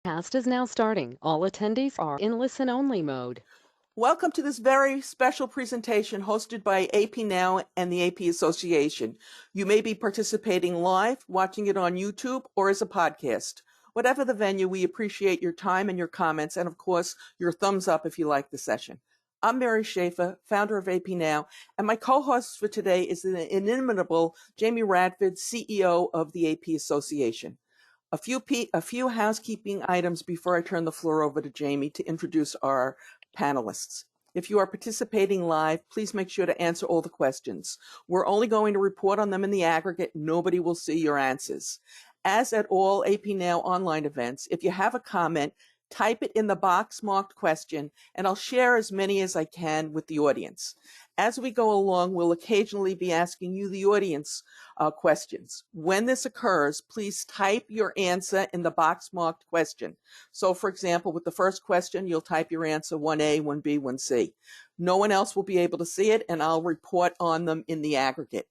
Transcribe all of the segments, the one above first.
Cast is now starting. All attendees are in listen-only mode. Welcome to this very special presentation hosted by AP Now and the AP Association. You may be participating live, watching it on YouTube, or as a podcast. Whatever the venue, we appreciate your time and your comments, and of course, your thumbs up if you like the session. I'm Mary Schaeffer, founder of AP Now, and my co-host for today is the inimitable Jamie Radford, CEO of the AP Association. A few housekeeping items before I turn the floor over to Jamie to introduce our panelists. If you are participating live, please make sure to answer all the questions. We're only going to report on them in the aggregate. Nobody will see your answers. As at all AP Now online events, if you have a comment, type it in the box marked question, and I'll share as many as I can with the audience. As we go along, we'll occasionally be asking you, the audience, questions. When this occurs, please type your answer in the box marked question. So, for example, with the first question, you'll type your answer 1A, 1B, 1C. No one else will be able to see it, and I'll report on them in the aggregate.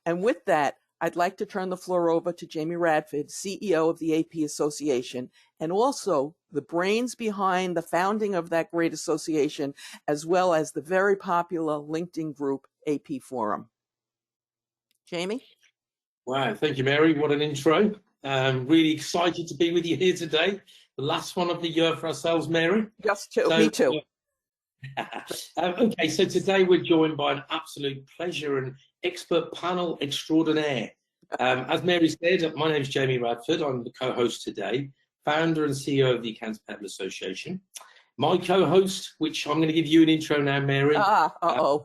And with that, I'd like to turn the floor over to Jamie Radford, CEO of the AP Association, and also the brains behind the founding of that great association, as well as the very popular LinkedIn group, AP Forum. Jamie? Wow, thank you, Mary. What an intro. Really excited to be with you here today. The last one of the year for ourselves, Mary. Me too. Okay, so today we're joined by an absolute pleasure and expert panel extraordinaire. As Mary said, my name is Jamie Radford. I'm the co-host today, founder and CEO of the Accounts Payable Association. My co-host, which I'm going to give you an intro now, Mary. The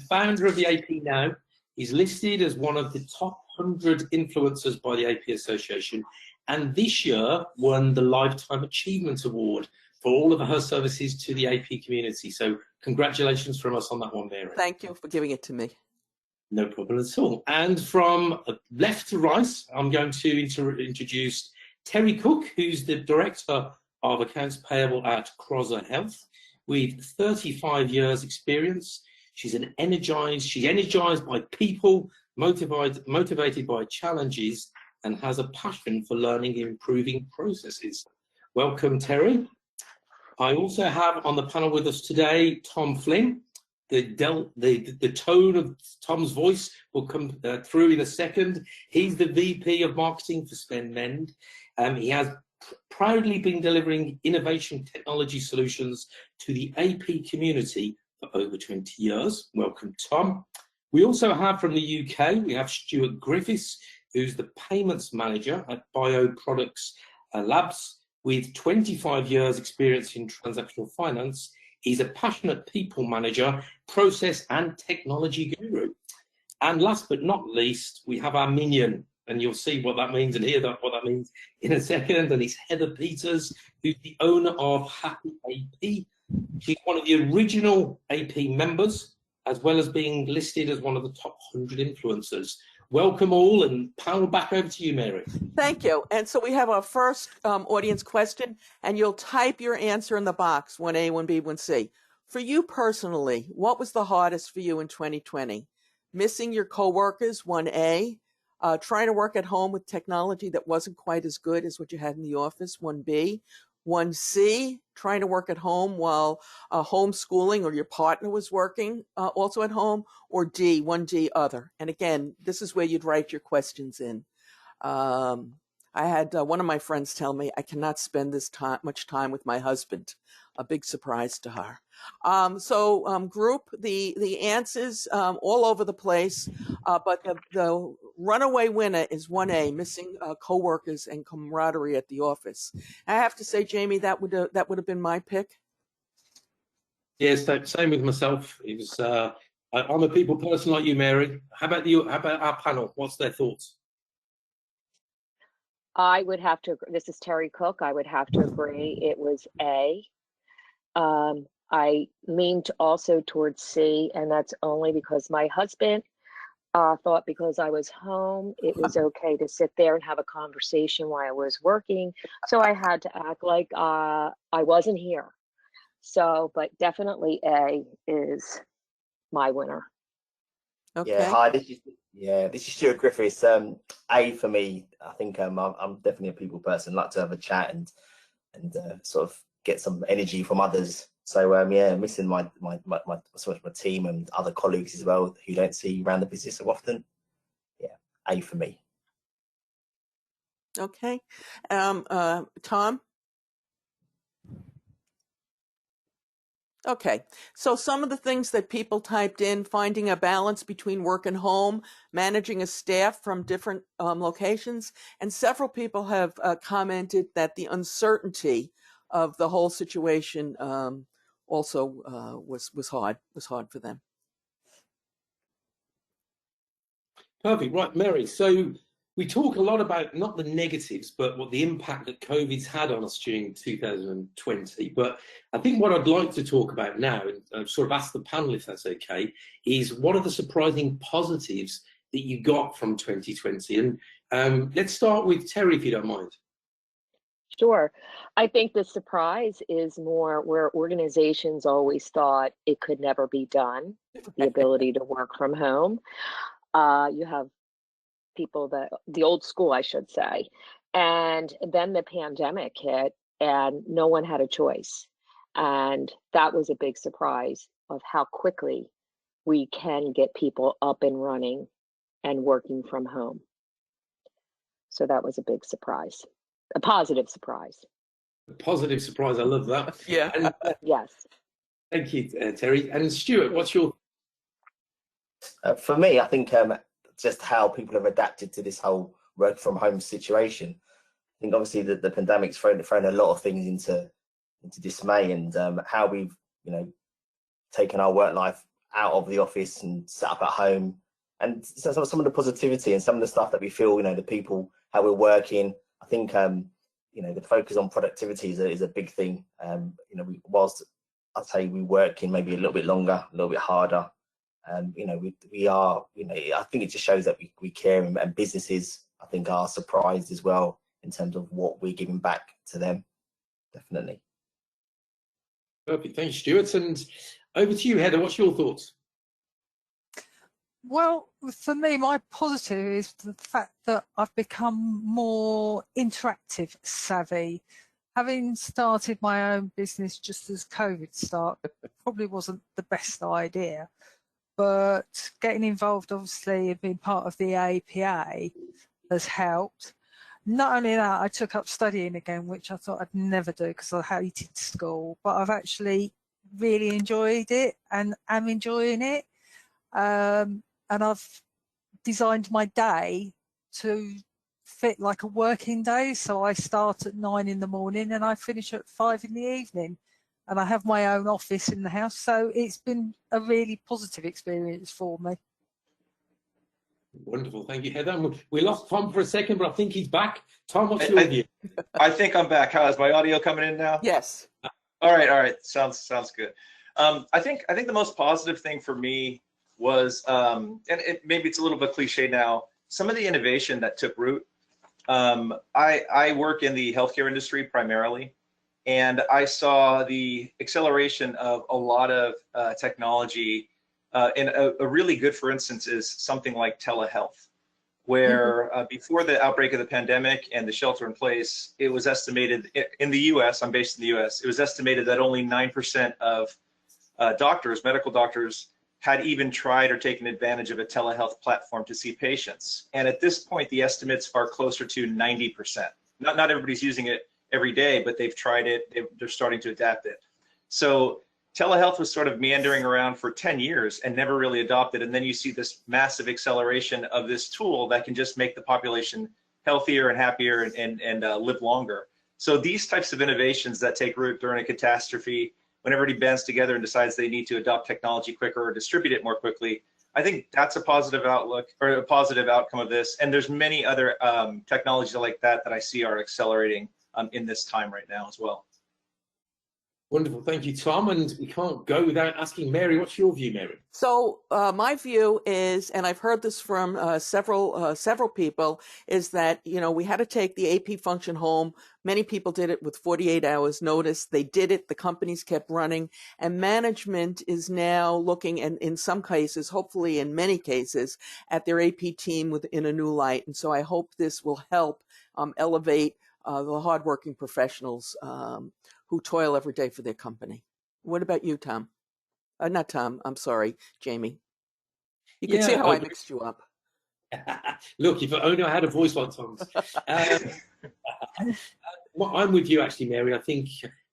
founder of the AP Now. He's listed as one of the top 100 influencers by the AP Association, and this year won the Lifetime Achievement Award for all of her services to the AP community. So congratulations from us on that one, Mary. Thank you for giving it to me. No problem at all. And from left to right, I'm going to introduce Teri Cook, who's the Director of Accounts Payable at Crozer Health, with 35 years experience. She's energized by people, motivated by challenges, and has a passion for learning and improving processes. Welcome, Teri. I also have on the panel with us today Tom Flynn. The tone of Tom's voice will come through in a second. He's the VP of Marketing for Spend Mend. He has proudly been delivering innovation technology solutions to the AP community for over 20 years. Welcome, Tom. We also have from the UK, we have Stewart Griffiths, who's the payments manager at Bioproducts Labs. With 25 years experience in transactional finance, he's a passionate people manager, process and technology guru. And last but not least, we have our minion, and you'll see what that means and hear what that means in a second. And it's Heather Peters, who's the owner of Happy AP. She's one of the original AP members, as well as being listed as one of the top 100 influencers. Welcome all, and panel back over to you, Mary. Thank you. And so we have our first audience question, and you'll type your answer in the box, 1A, 1B, 1C. For you personally, what was the hardest for you in 2020? Missing your coworkers, 1A. Trying to work at home with technology that wasn't quite as good as what you had in the office, 1B. 1C, trying to work at home while homeschooling or your partner was working also at home, or D, 1D, other. And again, this is where you'd write your questions in. I had one of my friends tell me I cannot spend much time with my husband. A big surprise to her. Group, the answers all over the place, but the runaway winner is 1A, missing coworkers and camaraderie at the office. I have to say, Jamie, that would have been my pick. Yes, same with myself. It was. I'm a people person like you, Mary. How about you? How about our panel? What's their thoughts? I would have to. This is Teri Cook. I would have to agree. It was A. I leaned also towards C, and that's only because my husband thought because I was home, it was okay to sit there and have a conversation while I was working. So I had to act like I wasn't here. So, but definitely A is my winner. Yeah, Okay. hi. This is Stewart Griffiths. A for me. I think I'm definitely a people person. Like to have a chat and sort of get some energy from others. So yeah, missing my team and other colleagues as well who don't see around the business so often. Yeah, A for me. Okay. Tom? Okay, so some of the things that people typed in: finding a balance between work and home, managing a staff from different locations, and several people have commented that the uncertainty of the whole situation also was hard for them. Perfect. Right, Mary. So we talk a lot about not the negatives, but what the impact that COVID's had on us during 2020. But I think what I'd like to talk about now, and sort of ask the panel if that's okay, is what are the surprising positives that you got from 2020? And let's start with Teri, if you don't mind. Sure. I think the surprise is more where organizations always thought it could never be done, the ability to work from home. You have people that, the old school, I should say. And then the pandemic hit and no one had a choice. And that was a big surprise of how quickly we can get people up and running and working from home. So that was a big surprise, a positive surprise. A positive surprise. I love that. Yeah. And, Yes. thank you, Teri. And Stuart, what's your... For me, I think just how people have adapted to this whole work from home situation. I think obviously the pandemic's thrown a lot of things into dismay, and how we've taken our work life out of the office and set up at home, and so some of the positivity and some of the stuff that we feel, the people, how we're working. I think the focus on productivity is a big thing. Whilst I'd say we work in maybe a little bit longer, a little bit harder, we are, I think it just shows that we care, and businesses, I think, are surprised as well in terms of what we're giving back to them. Definitely. Perfect. Thank you, Stuart. And over to you, Heather. What's your thoughts? Well, for me, my positive is the fact that I've become more interactive savvy. Having started my own business just as COVID started, probably wasn't the best idea. But getting involved, obviously, and being part of the APA has helped. Not only that, I took up studying again, which I thought I'd never do because I hated school, but I've actually really enjoyed it and am enjoying it. And I've designed my day to fit like a working day. So I start at 9 in the morning and I finish at 5 in the evening. And I have my own office in the house. So it's been a really positive experience for me. Wonderful. Thank you, Heather. We lost Tom for a second, but I think he's back. Tom, what's your view? I think I'm back. How is my audio coming in now? Yes. All right. Sounds good. I think the most positive thing for me was, maybe it's a little bit cliche now, some of the innovation that took root. I work in the healthcare industry primarily, and I saw the acceleration of a lot of technology. And a really good, for instance, is something like telehealth, where before the outbreak of the pandemic and the shelter in place, it was estimated in the US, I'm based in the US, it was estimated that only 9% of medical doctors, had even tried or taken advantage of a telehealth platform to see patients. And at this point, the estimates are closer to 90%. Not everybody's using it every day, but they've tried it, they're starting to adapt it. So telehealth was sort of meandering around for 10 years and never really adopted. And then you see this massive acceleration of this tool that can just make the population healthier and happier and live longer. So these types of innovations that take root during a catastrophe, when everybody bands together and decides they need to adopt technology quicker or distribute it more quickly, I think that's a positive outlook or a positive outcome of this. And there's many other technologies like that I see are accelerating in this time right now as well. Wonderful. Thank you, Tom. And we can't go without asking Mary, what's your view, Mary? So my view is, and I've heard this from several people, is that, you know, we had to take the AP function home. Many people did it with 48 hours notice. They did it. The companies kept running, and management is now looking, and in some cases, hopefully in many cases, at their AP team within a new light. And so I hope this will help elevate the hardworking professionals who toil every day for their company. What about you, Tom? Not Tom, I'm sorry, Jamie. You can see how I mixed you up. Look, if only I had a voice like Tom's. I'm with you, actually, Mary. I think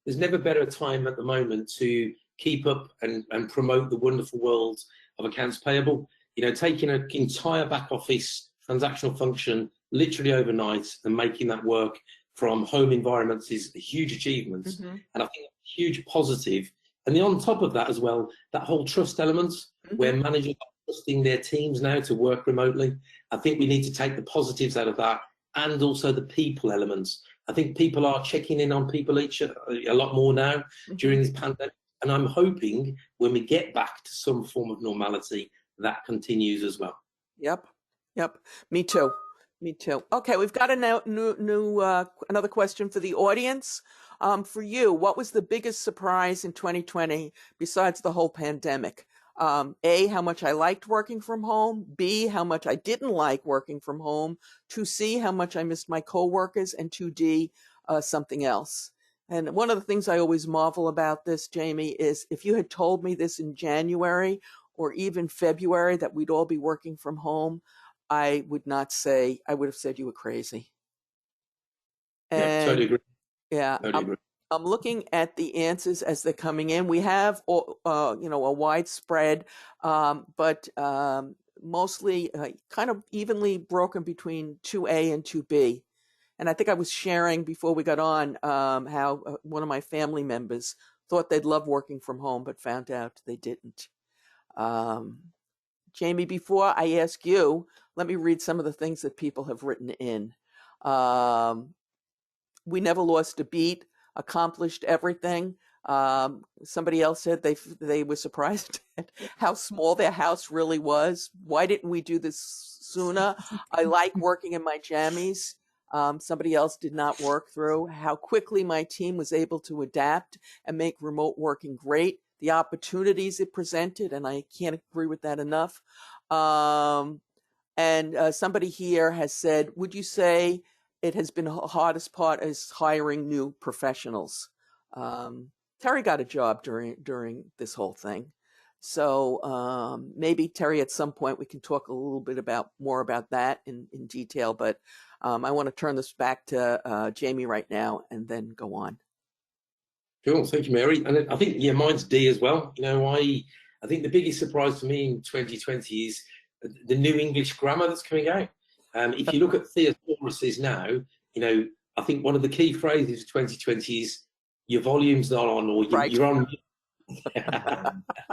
there's never better a time at the moment to keep up and promote the wonderful world of accounts payable. You know, taking an entire back office transactional function literally overnight and making that work from home environments is a huge achievement. Mm-hmm. And I think a huge positive. And then on top of that as well, that whole trust element, Mm-hmm. where managers are trusting their teams now to work remotely. I think we need to take the positives out of that, and also the people elements. I think people are checking in on people a lot more now during this pandemic. And I'm hoping when we get back to some form of normality, that continues as well. Yep. Me too. Okay, we've got another question for the audience. For you, what was the biggest surprise in 2020 besides the whole pandemic? A, how much I liked working from home. B, how much I didn't like working from home. 2C, how much I missed my coworkers. And 2D, something else. And one of the things I always marvel about this, Jamie, is if you had told me this in January or even February that we'd all be working from home, I would have said you were crazy. Yeah, totally agree. Yeah, totally agree. I'm looking at the answers as they're coming in. We have, a widespread, but mostly kind of evenly broken between 2A and 2B. And I think I was sharing before we got on how one of my family members thought they'd love working from home, but found out they didn't. Jamie, before I ask you, let me read some of the things that people have written in. We never lost a beat, accomplished everything. Somebody else said they were surprised at how small their house really was. Why didn't we do this sooner? I like working in my jammies. Somebody else did not work through. How quickly my team was able to adapt and make remote working great. The opportunities it presented, and I can't agree with that enough. And somebody here has said, would you say it has been the hardest part is hiring new professionals? Teri got a job during this whole thing. So maybe, Teri, at some point we can talk a little bit more about that in detail. But I want to turn this back to Jamie right now and then go on. Cool, thank you, Mary. And I think, mine's D as well. You know, I think the biggest surprise for me in 2020 is the new English grammar that's coming out. If you look at thesauruses now, you know, I think one of the key phrases of 2020 is your volume's not on, or you're on mute.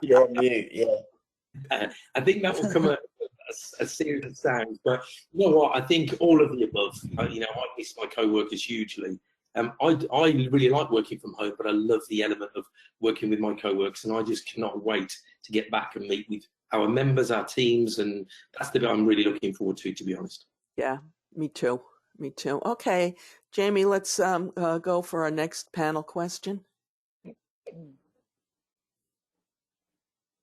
You're on mute, yeah. I think that will come a series of sounds, but you know what? I think all of the above. You know, I miss my co-workers hugely. I really like working from home, but I love the element of working with my co-workers, and I just cannot wait to get back and meet with our members, our teams, and that's the bit I'm really looking forward to be honest. Yeah, me too. Okay, Jamie, let's go for our next panel question.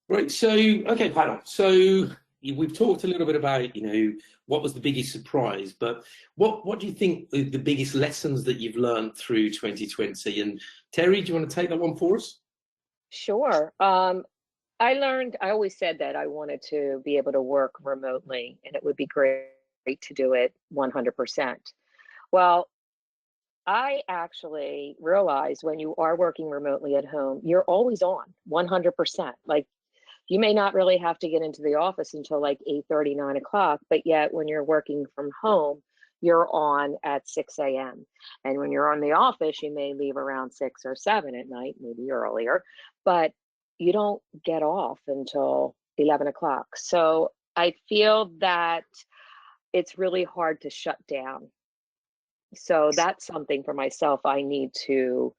Right, so, okay, panel. So we've talked a little bit about, you know, what was the biggest surprise, but what do you think the biggest lessons that you've learned through 2020? And Teri, do you want to take that one for us? Sure. I always said that I wanted to be able to work remotely, and it would be great to do it 100%. Well, I actually realized when you are working remotely at home, you're always on 100%. Like, you may not really have to get into the office until like 8:30, 9 o'clock, but yet when you're working from home, you're on at 6 a.m. And when you're on the office, you may leave around 6 or 7 at night, maybe earlier, but you don't get off until 11 o'clock. So I feel that it's really hard to shut down. So that's something for myself I need to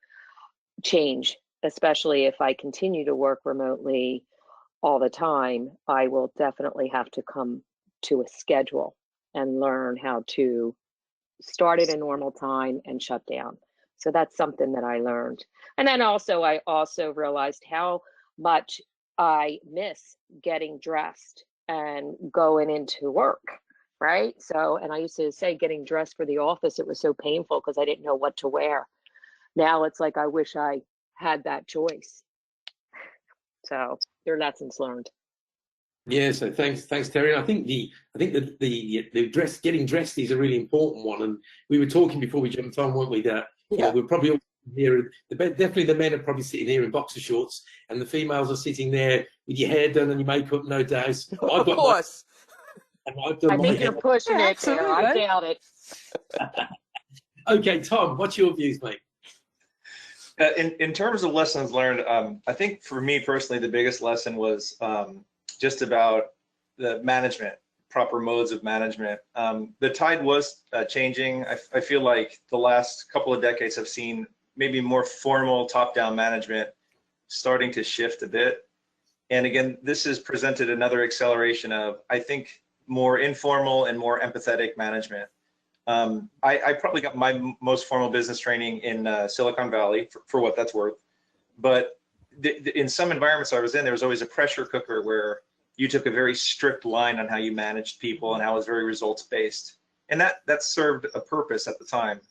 change especially if I continue to work remotely all the time, I will definitely have to come to a schedule and learn how to start at a normal time and shut down. So that's something that I learned. And then also, I also realized how much I miss getting dressed and going into work, right? So, and I used to say getting dressed for the office, it was so painful because I didn't know what to wear. Now it's like, I wish I had that choice. So there are lessons learned. Yeah, so thanks, Terry. I think the getting dressed is a really important one, and we were talking before we jumped on, weren't we? That we're probably all here. Definitely, the men are probably sitting here in boxer shorts, and the females are sitting there with your hair done and your makeup, no doubt. Of course. I've done I my think hair. you're pushing it there. I doubt it. Okay, Tom, what's your views, mate? In terms of lessons learned, I think for me personally, the biggest lesson was just about the management, proper modes of management. The tide was changing. I feel like the last couple of decades have seen maybe more formal top-down management starting to shift a bit. And again, this has presented another acceleration of, I think, more informal and more empathetic management. I probably got my most formal business training in Silicon Valley, for what that's worth. But in some environments I was in, there was always a pressure cooker where you took a very strict line on how you managed people and how it was very results based. And that served a purpose at the time.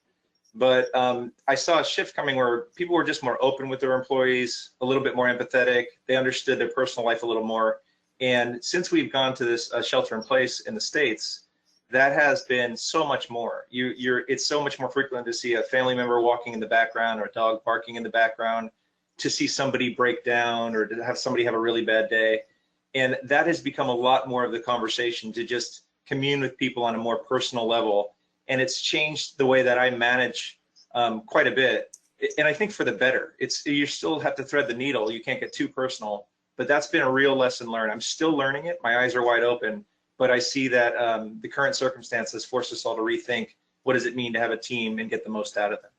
But I saw a shift coming where people were just more open with their employees, a little bit more empathetic. They understood their personal life a little more. And since we've gone to this shelter in place in the States, that has been so much more. It's so much more frequent to see a family member walking in the background or a dog barking in the background, to see somebody break down or to have somebody have a really bad day. And that has become a lot more of the conversation, to just commune with people on a more personal level. And it's changed the way that I manage quite a bit. And I think for the better. You still have to thread the needle. You can't get too personal, but that's been a real lesson learned. I'm still learning it. My eyes are wide open, but I see that the current circumstances force us all to rethink, what does it mean to have a team and get the most out of them.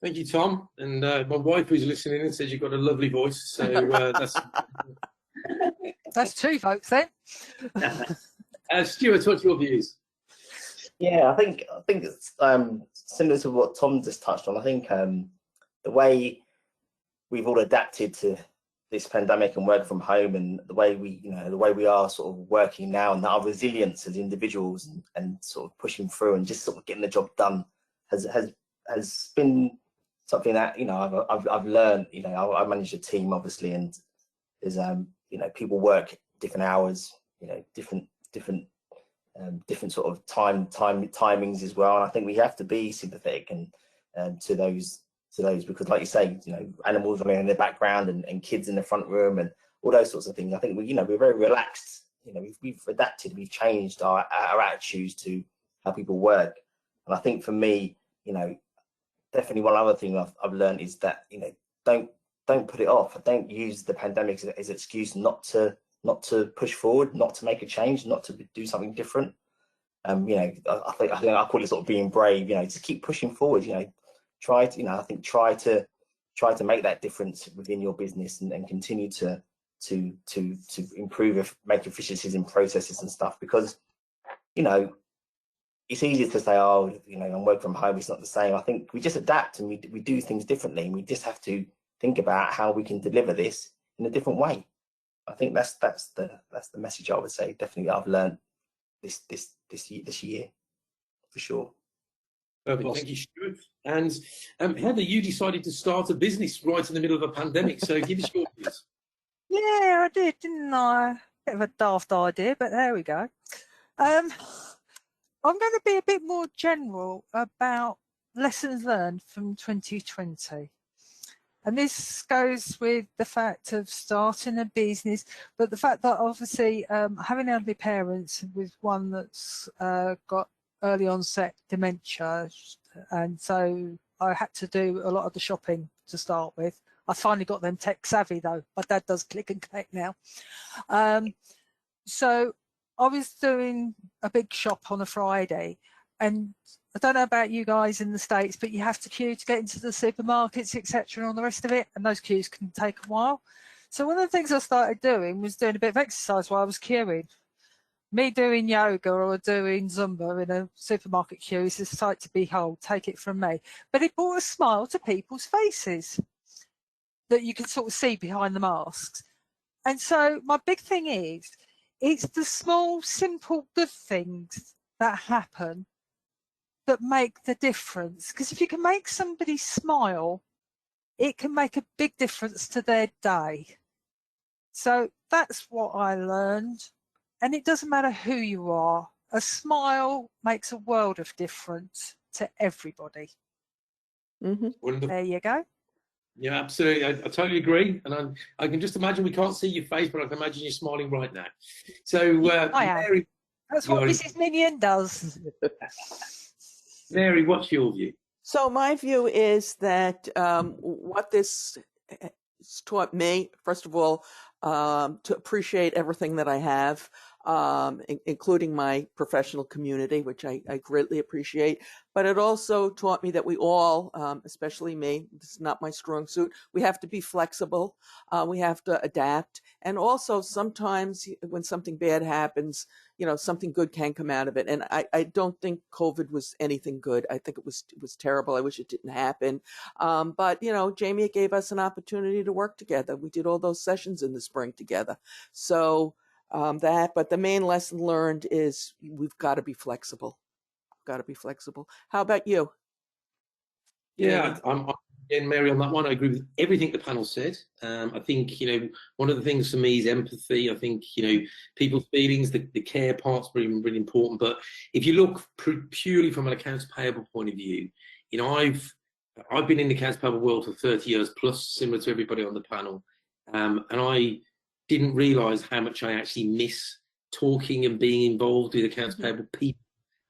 Thank you, Tom. And my wife, who's listening in, says you've got a lovely voice. So that's two votes then. Stewart, what's your views? Yeah, I think it's similar to what Tom just touched on. I think the way we've all adapted to this pandemic and work from home, and the way we are sort of working now, and our resilience as individuals and sort of pushing through and just sort of getting the job done has been something that I've learned. I manage a team obviously, and there's people work different hours, different sort of timings as well. And I think we have to be sympathetic and to those because, like you say, animals running in the background and kids in the front room and all those sorts of things. I think we're very relaxed. We've adapted, we've changed our attitudes to how people work. And I think for me, definitely one other thing I've learned is that don't put it off. Don't use the pandemic as an excuse not to push forward, not to make a change, not to do something different. I think I call it sort of being brave. Just keep pushing forward. Try to make that difference within your business and continue to improve, make efficiencies in processes and stuff. Because it's easy to say, I'm working from home, it's not the same. I think we just adapt and we do things differently, and we just have to think about how we can deliver this in a different way. I think that's the message I would say. Definitely, I've learned this year for sure. Perfect. Thank you, Stuart. And Heather, you decided to start a business right in the middle of a pandemic. So give us your views. Yeah, I did, didn't I? Bit of a daft idea, but there we go. I'm going to be a bit more general about lessons learned from 2020. And this goes with the fact of starting a business, but the fact that obviously having elderly parents, with one that's got early onset dementia, and so I had to do a lot of the shopping to start with. I finally got them tech savvy though. My dad does click and collect now. So I was doing a big shop on a Friday, and I don't know about you guys in the States, but you have to queue to get into the supermarkets, etc., and all the rest of it, and those queues can take a while. So one of the things I started doing was doing a bit of exercise while I was queuing. Me doing yoga or doing Zumba in a supermarket queue is a sight to behold, take it from me. But it brought a smile to people's faces that you can sort of see behind the masks. And so my big thing is, it's the small, simple, good things that happen that make the difference. Because if you can make somebody smile, it can make a big difference to their day. So that's what I learned. And it doesn't matter who you are, a smile makes a world of difference to everybody. Mm-hmm. There you go. Yeah, absolutely. I totally agree. And I can just imagine, we can't see your face, but I can imagine you're smiling right now. So, I am. Mary, That's what Mrs. Minion does. Mary, what's your view? So my view is that what this has taught me, first of all, to appreciate everything that I have, including my professional community, which I greatly appreciate. But it also taught me that we all, especially me, this is not my strong suit, we have to be flexible. We have to adapt. And also sometimes when something bad happens, you know, something good can come out of it. And I don't think COVID was anything good. I think it was terrible. I wish it didn't happen. But, you know, Jamie gave us an opportunity to work together. We did all those sessions in the spring together. So but the main lesson learned is we've got to be flexible. Got to be flexible. How about you? Yeah, I'm again, Mary, on that one. I agree with everything the panel said. I think, you know, one of the things for me is empathy. I think, you know, people's feelings, the care part's really, really important. But if you look purely from an accounts payable point of view, you know, I've been in the accounts payable world for 30 years plus, similar to everybody on the panel. And I didn't realise how much I actually miss talking and being involved with accounts payable people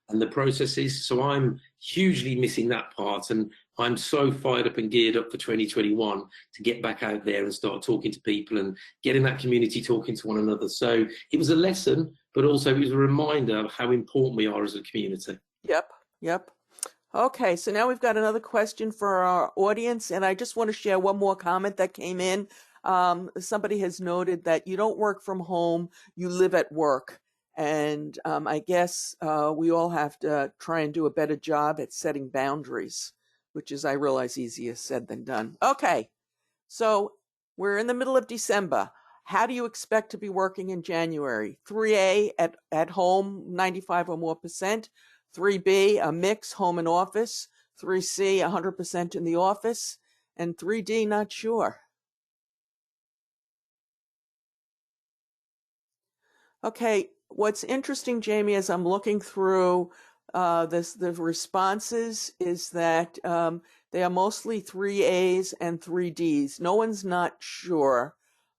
and the processes. So I'm hugely missing that part, and I'm so fired up and geared up for 2021 to get back out there and start talking to people and getting that community talking to one another. So it was a lesson, but also it was a reminder of how important we are as a community. Yep. Okay, so now we've got another question for our audience, and I just want to share one more comment that came in. Somebody has noted that you don't work from home, you live at work. And I guess we all have to try and do a better job at setting boundaries, which is, I realize, easier said than done. Okay, so we're in the middle of December. How do you expect to be working in January? 3A at home, 95 or more %. 3B, a mix, home and office. 3C, 100% in the office. And 3D, not sure. Okay, what's interesting, Jamie, as I'm looking through the responses is that they are mostly 3As and 3Ds. No one's not sure,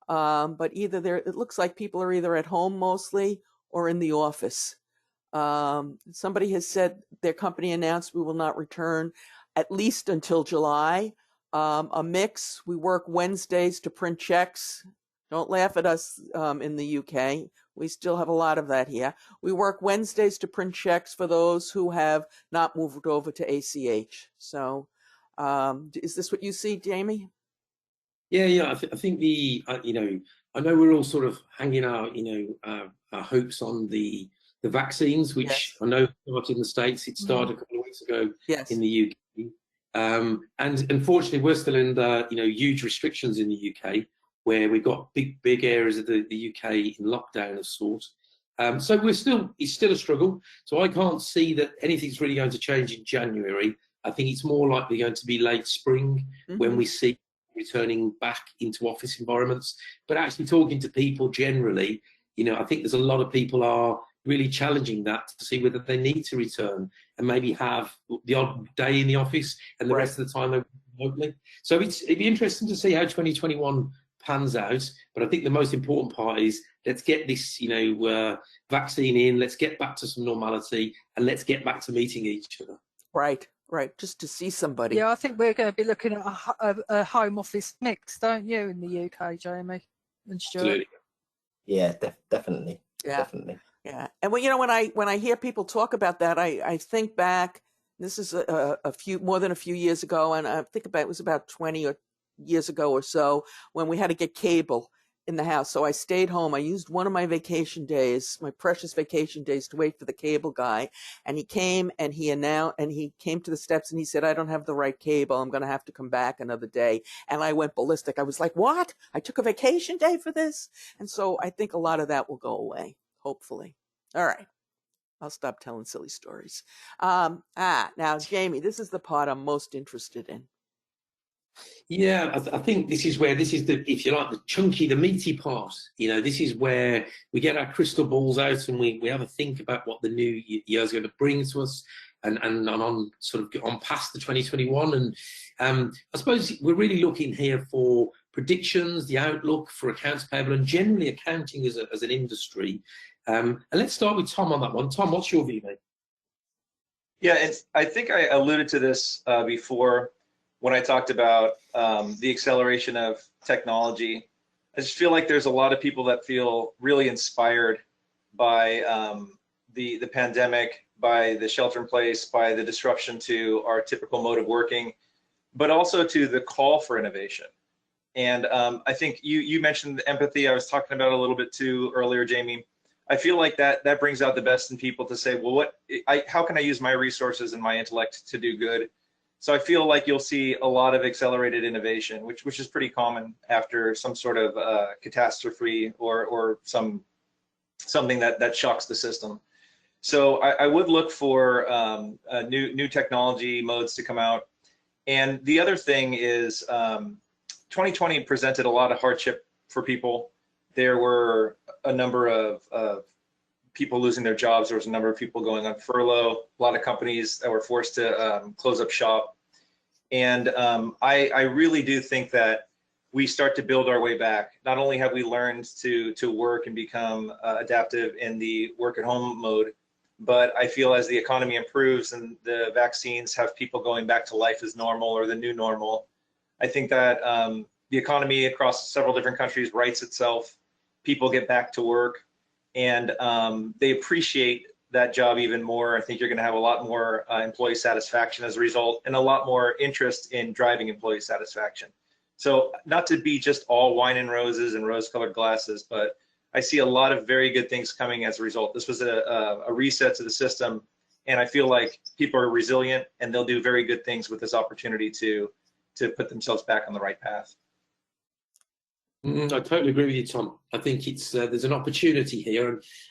but either it looks like people are either at home mostly or in the office. Somebody has said their company announced we will not return at least until July. A mix, we work Wednesdays to print checks. Don't laugh at us in the UK. We still have a lot of that here. We work Wednesdays to print checks for those who have not moved over to ACH. So is this what you see, Jamie? Yeah. I think you know, I know we're all sort of hanging our, you know, our hopes on the vaccines, which Yes. I know started in the States. It started a couple of weeks ago in the UK. And unfortunately, we're still in the, you know, huge restrictions in the UK, where we've got big areas of the UK in lockdown of sorts. So it's still a struggle. So I can't see that anything's really going to change in January. I think it's more likely going to be late spring when we see returning back into office environments. But actually talking to people generally, you know, I think there's a lot of people are really challenging that to see whether they need to return and maybe have the odd day in the office and the rest of the time they're remotely. So it'd be interesting to see how 2021 pans out. But I think the most important part is let's get this, you know, vaccine in, let's get back to some normality, and let's get back to meeting each other. Right. Just to see somebody. Yeah, I think we're going to be looking at a home office mix, don't you, in the UK, Jamie and Stuart? Absolutely. Yeah, definitely. Yeah. Definitely. Yeah. And when I hear people talk about that, I think back This is more than a few years ago, and I think it was about 20 years ago or so, when we had to get cable in the house. So I stayed home. I used one of my vacation days, my precious vacation days, to wait for the cable guy. And he came and he came to the steps and he said, "I don't have the right cable. I'm going to have to come back another day." And I went ballistic. I was like, "What? I took a vacation day for this?" And so I think a lot of that will go away, hopefully. All right. I'll stop telling silly stories. Now, Jamie, this is the part I'm most interested in. Yeah, I think this is the, if you like, the chunky, the meaty part. You know, this is where we get our crystal balls out and we have a think about what the new year's going to bring to us, and on past the 2021. And I suppose we're really looking here for predictions, the outlook for accounts payable, and generally accounting as an industry. And let's start with Tom on that one. Tom, what's your view, mate? Yeah, I think I alluded to this before when I talked about the acceleration of technology. I just feel like there's a lot of people that feel really inspired by the pandemic, by the shelter in place, by the disruption to our typical mode of working, but also to the call for innovation. And I think you mentioned empathy. I was talking about it a little bit too earlier, Jamie. I feel like that brings out the best in people to say, well, how can I use my resources and my intellect to do good? So I feel like you'll see a lot of accelerated innovation, which is pretty common after some sort of catastrophe or something that shocks the system. So I would look for new technology modes to come out. And the other thing is 2020 presented a lot of hardship for people. There were a number of people losing their jobs. There was a number of people going on furlough, a lot of companies that were forced to close up shop. And I really do think that we start to build our way back. Not only have we learned to work and become adaptive in the work at home mode, but I feel as the economy improves and the vaccines have people going back to life as normal or the new normal, I think that the economy across several different countries rights itself. People get back to work, and they appreciate that job even more. I think you're going to have a lot more employee satisfaction as a result, and a lot more interest in driving employee satisfaction. So not to be just all wine and roses and rose-colored glasses, but I see a lot of very good things coming as a result. This was a reset to the system, and I feel like people are resilient, and they'll do very good things with this opportunity to put themselves back on the right path. I totally agree with you, Tom. I think it's there's an opportunity here,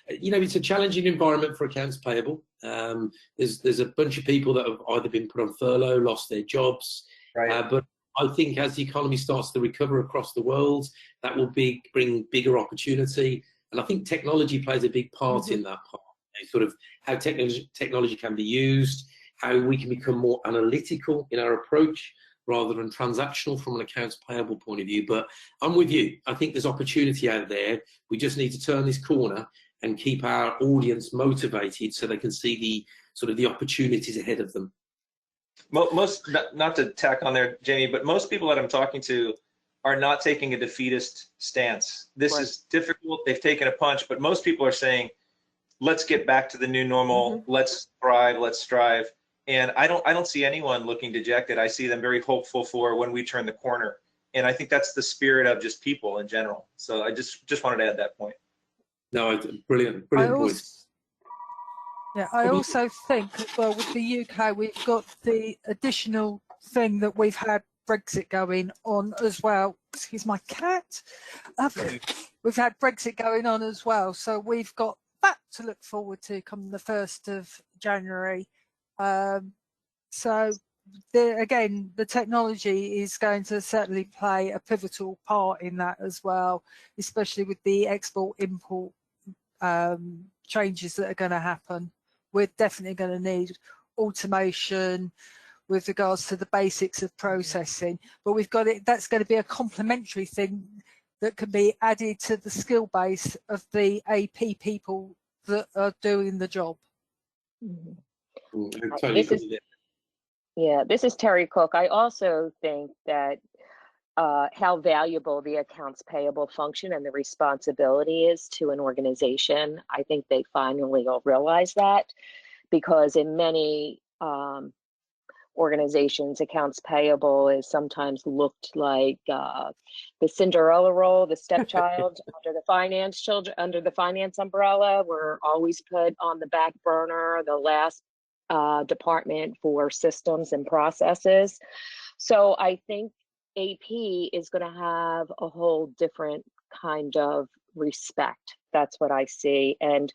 and it's a challenging environment for accounts payable. There's a bunch of people that have either been put on furlough, lost their jobs, right. But I think as the economy starts to recover across the world, that will bring bigger opportunity, and I think technology plays a big part in that part. Sort of how technology can be used, how we can become more analytical in our approach, rather than transactional from an accounts payable point of view. But I'm with you. I think there's opportunity out there. We just need to turn this corner and keep our audience motivated so they can see the opportunities ahead of them. Most, not to tack on there, Jamie, but most people that I'm talking to are not taking a defeatist stance. This is difficult. They've taken a punch, but most people are saying, let's get back to the new normal. Let's thrive. Let's strive. And I don't see anyone looking dejected. I see them very hopeful for when we turn the corner. And I think that's the spirit of just people in general. So I just wanted to add that point. No, brilliant point. Yeah, I also think as well with the UK, we've got the additional thing that we've had Brexit going on as well. Excuse my cat. We've had Brexit going on as well. So we've got that to look forward to come the 1st of January. So again, the technology is going to certainly play a pivotal part in that as well, especially with the export-import changes that are going to happen. We're definitely going to need automation with regards to the basics of processing, but we've got it. That's going to be a complementary thing that can be added to the skill base of the AP people that are doing the job. This is Teri Cook. I also think that how valuable the accounts payable function and the responsibility is to an organization. I think they finally will realize that, because in many organizations, accounts payable is sometimes looked like the Cinderella role, the stepchild under the finance umbrella. We're always put on the back burner, the last department for systems and processes. So I think AP is going to have a whole different kind of respect. That's what I see. And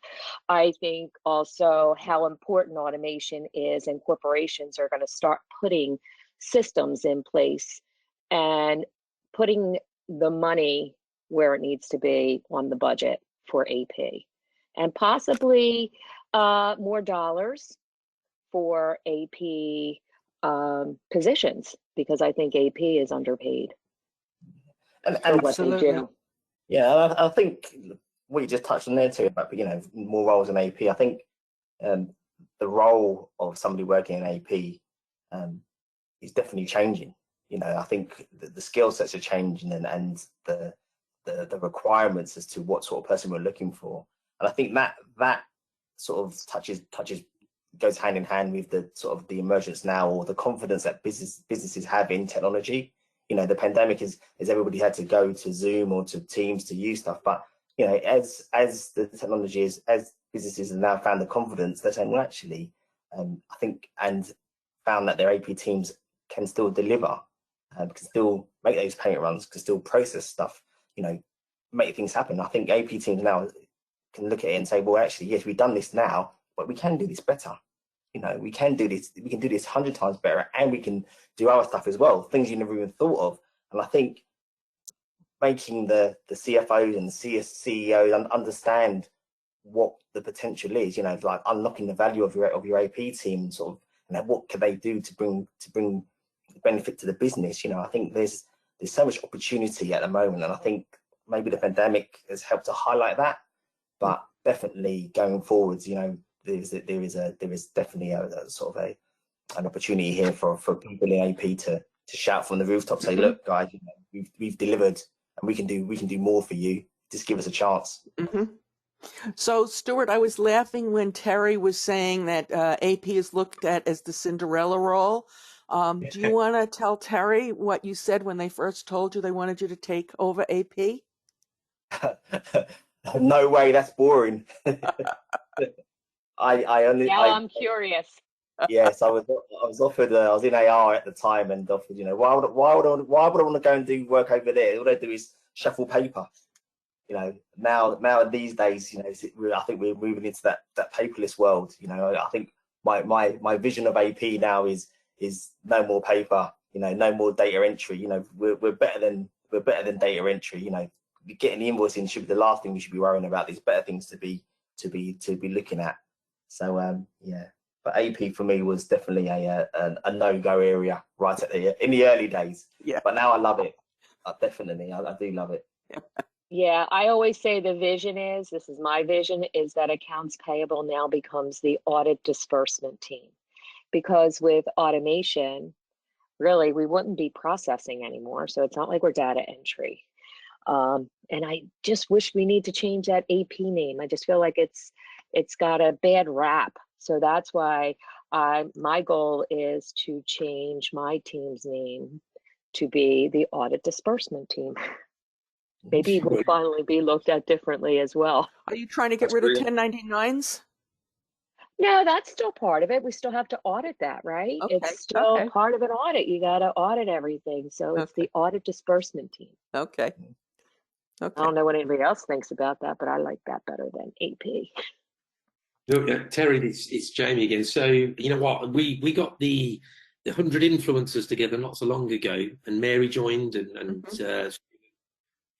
I think also how important automation is, and corporations are going to start putting systems in place and putting the money where it needs to be on the budget for AP, and possibly more dollars for AP positions, because I think AP is underpaid for what they do. Yeah, I think what you just touched on there too about, you know, more roles in AP. I think the role of somebody working in AP is definitely changing. You know, I think the skill sets are changing, and the requirements as to what sort of person we're looking for. And I think that sort of goes hand in hand with the sort of the emergence now, or the confidence that businesses have in technology. You know, the pandemic is everybody had to go to Zoom or to Teams to use stuff, but you know, as the technology is, as businesses have now found the confidence, they're saying, well, actually, I think, and found that their AP teams can still deliver, can still make those payment runs, can still process stuff, you know, make things happen. I think AP teams now can look at it and say, well, actually, yes, we've done this now, but we can do this better. You know, we can do this 100 times better, and we can do other stuff as well, things you never even thought of. And I think making the CFOs and the CEOs understand what the potential is, you know, like unlocking the value of your AP team, sort of, you know, what can they do to bring benefit to the business. You know, I think there's so much opportunity at the moment, and I think maybe the pandemic has helped to highlight that. But definitely going forwards, you know, there is definitely a sort of an opportunity here for people in AP to shout from the rooftop, say, look, guys, you know, we've delivered, and we can do more for you. Just give us a chance. So, Stewart, I was laughing when Terry was saying that AP is looked at as the Cinderella role. Do you want to tell Terry what you said when they first told you they wanted you to take over AP? No way, that's boring. I'm curious. Yes, I was offered. I was in AR at the time, and offered, you know, why would I want to go and do work over there? All they do is shuffle paper. You know, now these days, you know, I think we're moving into that paperless world. You know, I think my vision of AP now is no more paper. You know, no more data entry. You know, we're better than data entry. You know, getting the invoicing should be the last thing we should be worrying about. There's better things to be looking at. So yeah, but AP for me was definitely a no-go area right in the early days. Yeah. But now I love it. Definitely, I do love it. Yeah, I always say the vision is, this is my vision, is that accounts payable now becomes the audit disbursement team. Because with automation, really, we wouldn't be processing anymore. So it's not like we're data entry. And I just wish we need to change that AP name. I just feel like it's got a bad rap. So that's why my goal is to change my team's name to be the audit disbursement team. Maybe it will finally be looked at differently as well. Are you trying to get rid of 1099s? No, that's still part of it. We still have to audit that, right? Okay, It's still okay. part of an audit. You got to audit everything. So it's the audit disbursement team. Okay. I don't know what anybody else thinks about that, but I like that better than AP. Look, Terry, it's Jamie again. So, you know what, we got the 100 influencers together not so long ago, and Mary joined, and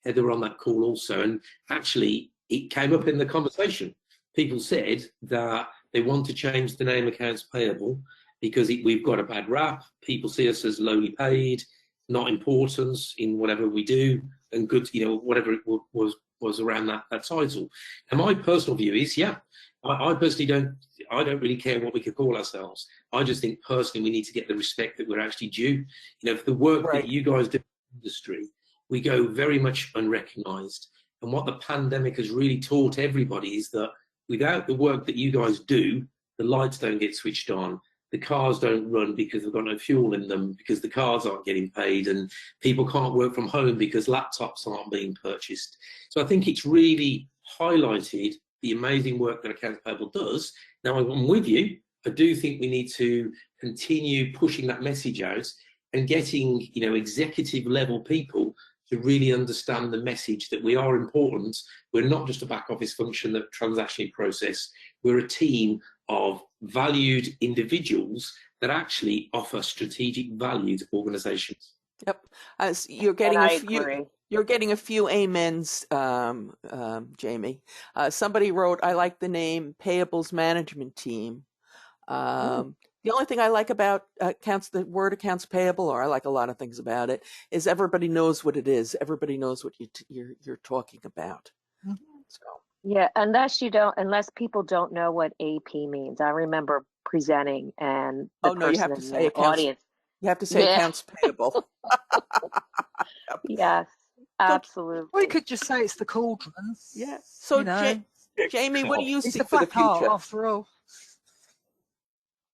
Heather were on that call also. And actually, it came up in the conversation. People said that they want to change the name Accounts Payable because we've got a bad rap. People see us as lowly paid, not importance in whatever we do, and good, you know, whatever it was around that title. And my personal view is, yeah, I personally don't really care what we could call ourselves. I just think personally we need to get the respect that we're actually due. You know, for the work that you guys do in the industry, we go very much unrecognised. And what the pandemic has really taught everybody is that without the work that you guys do, the lights don't get switched on, the cars don't run because they've got no fuel in them, because the cars aren't getting paid, and people can't work from home because laptops aren't being purchased. So I think it's really highlighted the amazing work that accounts payable does. Now, I'm with you. I do think we need to continue pushing that message out and getting, executive level people to really understand the message that we are important. We're not just a back office function, that transactional process. We're a team of valued individuals that actually offer strategic value to organizations. Yep. You're getting And a I few. agree. You're getting a few amens, Jamie. Somebody wrote, "I like the name Payables Management Team." The only thing I like about the word accounts payable, or I like a lot of things about it, is everybody knows what it is. Everybody knows what you're talking about. So. Yeah, unless people don't know what AP means. I remember presenting and the No, you person have to in say the accounts. audience. You have to say Yeah. accounts payable. Yep. Yes, absolutely. We could just say it's the cauldron. Yeah. So, Jamie, what do you It's see the for the black art, future? after all.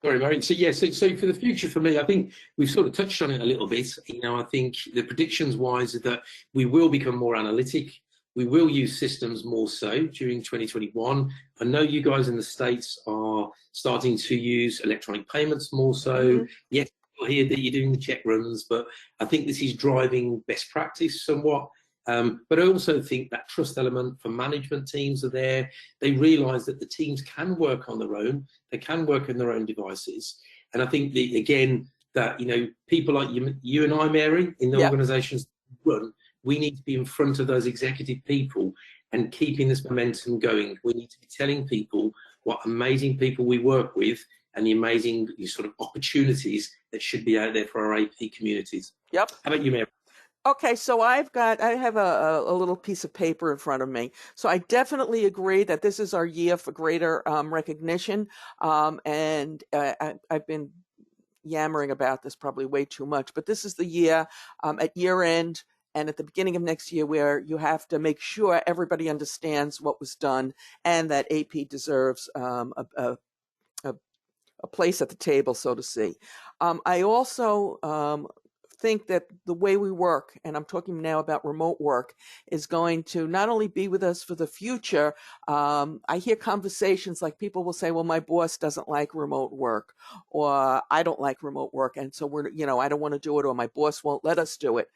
Sorry, Marion. So for the future for me, I think we've sort of touched on it a little bit. I think the predictions wise is that we will become more analytic. We will use systems more so during 2021. I know you guys in the States are starting to use electronic payments more so. Yes, I hear that you're doing the check runs, but I think this is driving best practice somewhat. But I also think that trust element for management teams are there. They realise that the teams can work on their own. They can work on their own devices. And I think that people like you and I, Mary, in the organisations run, we need to be in front of those executive people and keeping this momentum going. We need to be telling people what amazing people we work with and the amazing sort of opportunities that should be out there for our AP communities. Yep. How about you, Mary? Okay, so I have a little piece of paper in front of me. So I definitely agree that this is our year for greater recognition. And I've been yammering about this probably way too much, but this is the year at year end and at the beginning of next year where you have to make sure everybody understands what was done and that AP deserves a place at the table, so to say. I also think that the way we work, and I'm talking now about remote work, is going to not only be with us for the future. I hear conversations like people will say, well, my boss doesn't like remote work, or I don't like remote work, and so I don't want to do it, or my boss won't let us do it.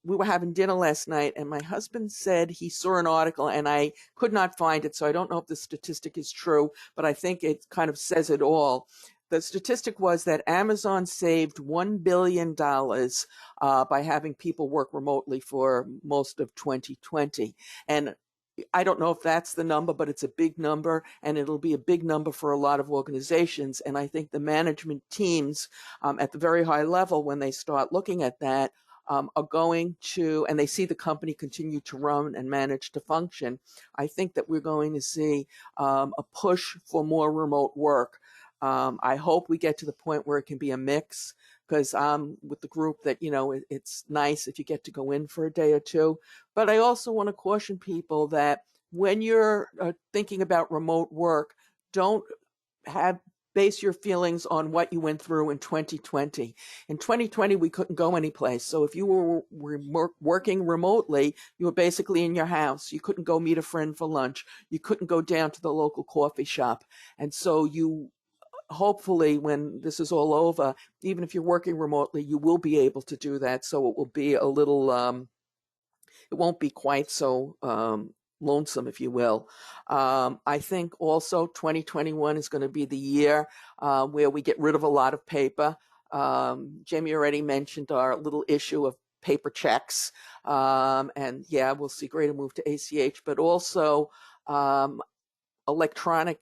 We were having dinner last night, and my husband said he saw an article, and I could not find it, so I don't know if the statistic is true, but I think it kind of says it all. The statistic was that Amazon saved $1 billion by having people work remotely for most of 2020. And I don't know if that's the number, but it's a big number, and it'll be a big number for a lot of organizations. And I think the management teams at the very high level, when they start looking at that, are going to, and they see the company continue to run and manage to function, I think that we're going to see a push for more remote work. I hope we get to the point where it can be a mix, because I'm with the group that, it's nice if you get to go in for a day or two. But I also want to caution people that when you're thinking about remote work, don't base your feelings on what you went through in 2020. In 2020, we couldn't go anyplace. So if you were working remotely, you were basically in your house. You couldn't go meet a friend for lunch. You couldn't go down to the local coffee shop. And so hopefully, when this is all over, even if you're working remotely, you will be able to do that. So it will be a little, it won't be quite so lonesome, if you will. I think also 2021 is going to be the year where we get rid of a lot of paper. Jamie already mentioned our little issue of paper checks. And yeah, we'll see greater move to ACH, but also electronic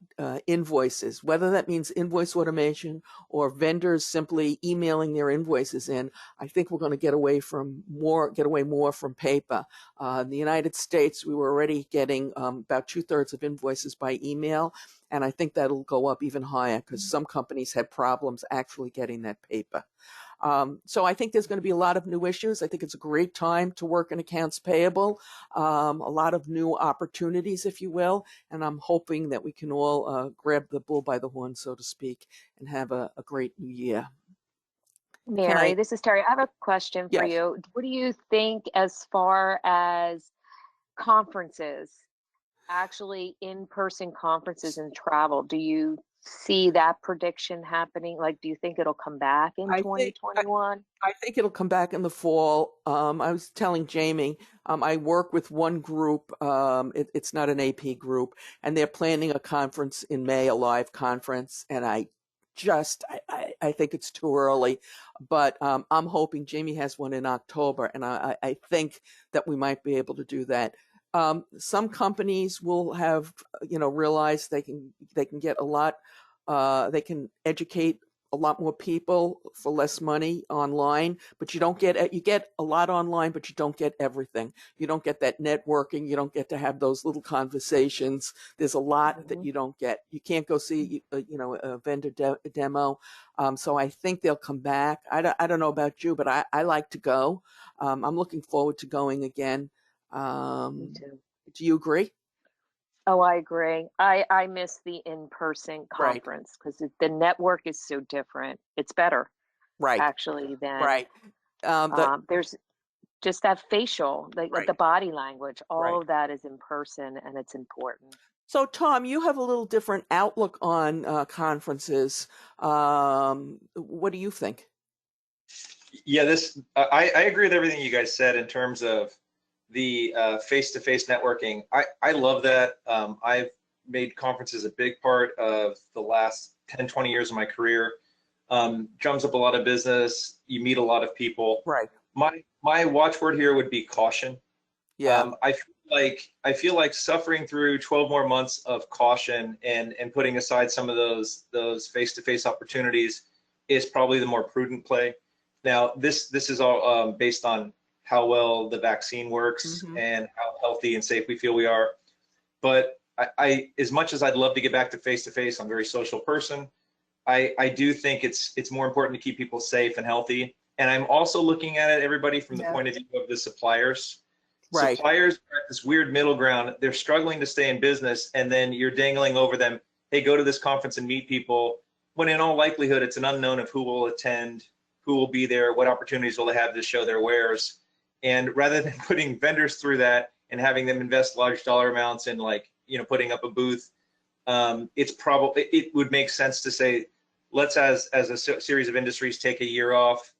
invoices, whether that means invoice automation or vendors simply emailing their invoices in. I think we're going to get away more from paper. In the United States, we were already getting about 2/3 of invoices by email, and I think that'll go up even higher because some companies had problems actually getting that paper. So I think there's going to be a lot of new issues. I think it's a great time to work in accounts payable, a lot of new opportunities, if you will, and I'm hoping that we can all grab the bull by the horn, so to speak, and have a great new year. Mary, this is Teri. I have a question for Yes. you. What do you think as far as conferences, actually in-person conferences and travel? Do you see that prediction happening? Like, do you think it'll come back in 2021? I think it'll come back in the fall. I was telling Jamie, I work with one group. It's not an AP group, and they're planning a conference in May, a live conference. And I think it's too early, but I'm hoping Jamie has one in October, and I think that we might be able to do that. Some companies will have, realize they can get a lot. They can educate a lot more people for less money online, but you get a lot online, but you don't get everything. You don't get that networking. You don't get to have those little conversations. There's a lot that you don't get. You can't go see, a vendor demo. So I think they'll come back. I don't know about you, but I like to go. I'm looking forward to going again. Me too. Do you agree? Oh, I agree. I miss the in-person Right. conference because the network is so different. It's better, Right. actually, than Right. there's just that facial, like Right. the body language, all Right. of that is in person, and it's important. So, Tom, you have a little different outlook on conferences. What do you think? Yeah, I agree with everything you guys said in terms of the face-to-face networking. I love that. I've made conferences a big part of the last 10, 20 years of my career. Drums up a lot of business. You meet a lot of people. Right. My watchword here would be caution. Yeah. I feel like suffering through 12 more months of caution and putting aside some of those face-to-face opportunities is probably the more prudent play. Now, this is all based on how well the vaccine works and how healthy and safe we feel we are. But I as much as I'd love to get back to face-to-face, I'm a very social person. I do think it's more important to keep people safe and healthy. And I'm also looking at it, everybody, from the point of view of the suppliers. Right. Suppliers are at this weird middle ground. They're struggling to stay in business, and then you're dangling over them, hey, go to this conference and meet people, when in all likelihood, it's an unknown of who will attend, who will be there, what opportunities will they have to show their wares. And rather than putting vendors through that and having them invest large dollar amounts in, like, putting up a booth, it would make sense to say, let's, as a series of industries, take a year off,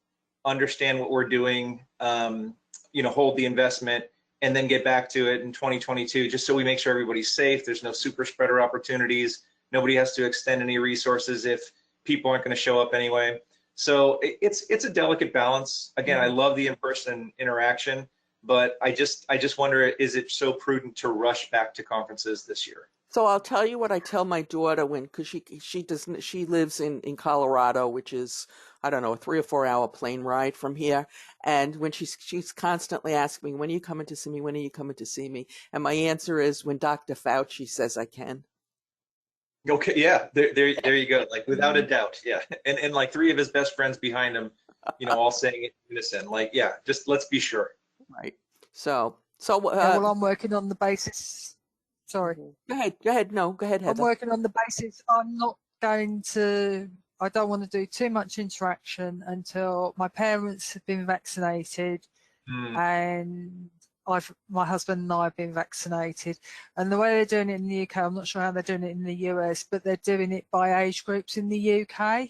understand what we're doing, hold the investment, and then get back to it in 2022, just so we make sure everybody's safe. There's no super spreader opportunities. Nobody has to extend any resources if people aren't going to show up anyway. So it's a delicate balance. Again, I love the in-person interaction, but I just wonder, is it so prudent to rush back to conferences this year? So I'll tell you what I tell my daughter because she lives in Colorado, which is, I don't know, a 3 or 4 hour plane ride from here. And when she's constantly asking me, when are you coming to see me? When are you coming to see me? And my answer is, when Dr. Fauci says I can. Okay, yeah, there you go. Like, without a doubt, yeah. And like 3 of his best friends behind him, all saying it in unison. Like, yeah, just let's be sure. Right. So well, I'm working on the basis. Sorry. Go ahead. No, go ahead, Heather. I'm working on the basis I'm not going to, I don't want to do too much interaction until my parents have been vaccinated and my husband and I have been vaccinated. And the way they're doing it in the UK, I'm not sure how they're doing it in the US, but they're doing it by age groups in the UK.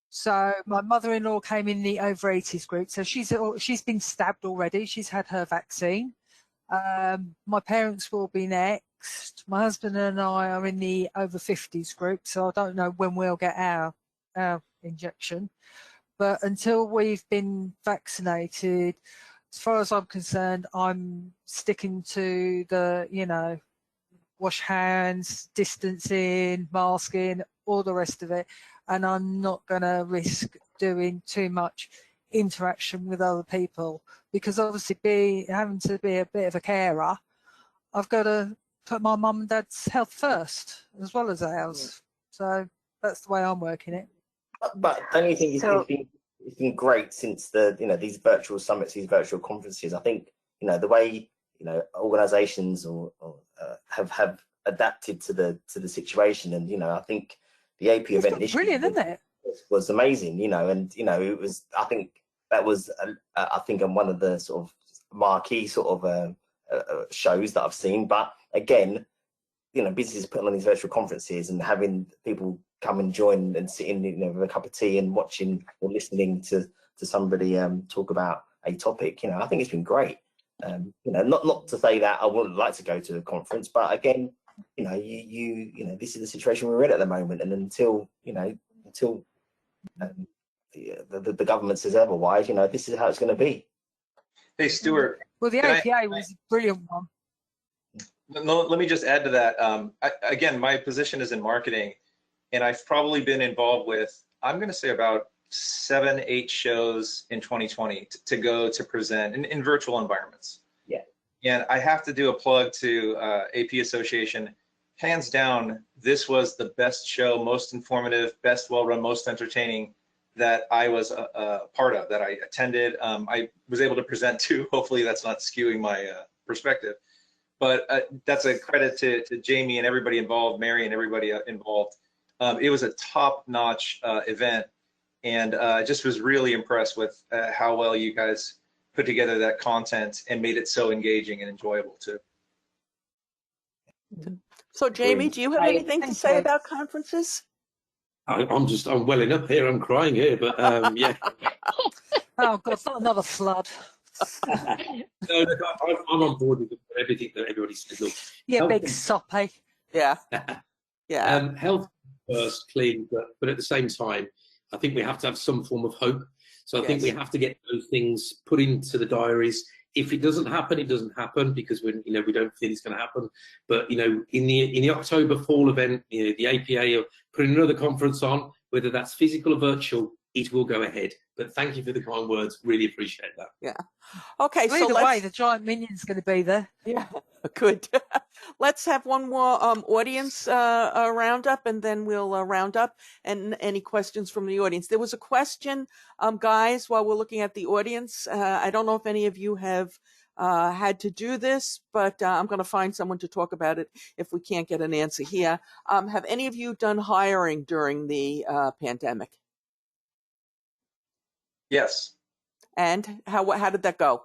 So my mother-in-law came in the over 80s group. So she's been stabbed already. She's had her vaccine. My parents will be next. My husband and I are in the over 50s group, so I don't know when we'll get our injection. But until we've been vaccinated, as far as I'm concerned, I'm sticking to the, wash hands, distancing, masking, all the rest of it. And I'm not going to risk doing too much interaction with other people, because obviously having to be a bit of a carer, I've got to put my mum and dad's health first as well as ours. So that's the way I'm working it. But don't you think it's been great since these virtual summits, these virtual conferences. I think the way organisations have adapted to the situation, and I think the AP It's event been this brilliant, year isn't it? was amazing. And it was. I think that was one of the sort of marquee sort of shows that I've seen. But again, businesses putting on these virtual conferences and having people come and join and sitting, with a cup of tea and watching or listening to somebody talk about a topic. I think it's been great. Not to say that I wouldn't like to go to a conference, but again, this is the situation we're in at the moment, and until the government says otherwise, this is how it's going to be. Hey, Stewart. Well, the APA was a brilliant one. No, let me just add to that. Again, my position is in marketing, and I've probably been involved with, I'm going to say about 7, 8 shows in 2020 to go to present in virtual environments. Yeah. And I have to do a plug to AP Association. Hands down, this was the best show, most informative, best well-run, most entertaining that I was a part of, that I attended. I was able to present to. Hopefully that's not skewing my perspective. But that's a credit to Jamie and everybody involved, Mary and everybody involved. It was a top-notch event, and I just was really impressed with how well you guys put together that content and made it so engaging and enjoyable too. So, Jamie, do you have anything to say about conferences? I'm welling up here. I'm crying here, but yeah. Oh God, not another flood. No, look, I'm on board with everything that everybody said. Look, Yeah, big soppy. Yeah. Yeah. Health first, clean, but at the same time, I think we have to have some form of hope. So I think we have to get those things put into the diaries. If it doesn't happen, it doesn't happen, because we don't feel it's going to happen. But in the October fall event, the APA are putting another conference on, whether that's physical or virtual, it will go ahead. But thank you for the kind words. Really appreciate that. Yeah. Okay. So so either way, the giant minion's going to be there. Yeah. Good. Let's have one more audience roundup, and then we'll round up. And any questions from the audience? There was a question, guys, while we're looking at the audience. I don't know if any of you have had to do this, but I'm going to find someone to talk about it if we can't get an answer here. Have any of you done hiring during the pandemic? Yes. And how did that go?